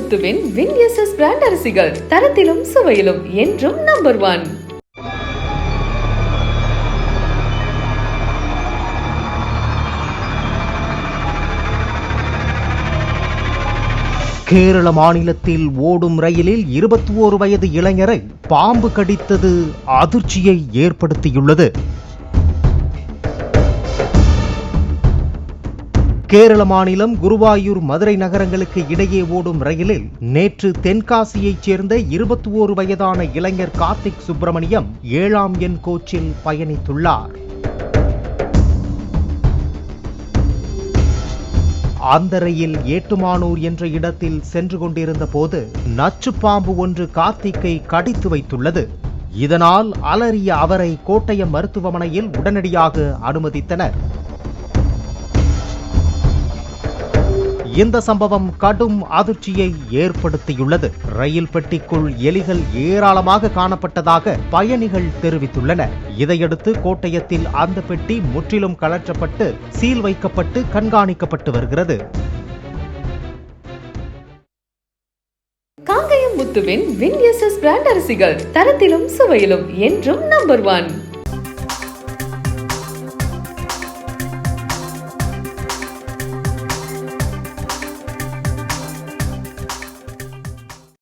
முத்துவின் வின்எஸ்எஸ் brand அரிசிகள் தரத்திலும் சுவையிலும் என்றும் number 1. Kerala மாநிலத்தில் ஓடும் ரயிலில் 21 வயது இளைஞரை பாம்பு கடித்தது அதிர்ச்சியை ஏற்படுத்தியுள்ளது. கேரள மாநிலம் குருவாயூர் மதுரை நகரங்களுக்கு இடையே ஓடும் ரயிலில் நேற்று தென்காசியைச் சேர்ந்த 21 வயதான இளைஞர் கார்த்திக் சுப்பிரமணியம் 7ஆம் எண் கோச்சில் பயணித்துள்ளார். அந்த ரயில் ஏட்டுமானூர் என்ற இடத்தில் சென்று கொண்டிருந்த போது நச்சு பாம்பு ஒன்று கார்த்திக்கை கடித்து வைத்துள்ளது. இதனால் அலறிய அவரை கோட்டயம் மருத்துவமனையில் உடனடியாக அனுமதித்தனர். இந்த சம்பவம் கடும் அதிர்ச்சியை ஏற்படுத்தியுள்ளது. ரயில் பெட்டிக்குள் எலிகள் ஏராளமாக காணப்பட்டதாக பயணிகள் தெரிவித்துள்ளனர். இதையடுத்து கோட்டயத்தில் அந்த பெட்டி முற்றிலும் கழற்றப்பட்டு சீல் வைக்கப்பட்டு கண்காணிக்கப்பட்டு வருகிறது. காங்கயம் முத்துவின் வின்எஸ்எஸ் பிராண்ட் அரிசிகள் தரத்திலும் சுவையிலும் என்றும் நம்பர் 1.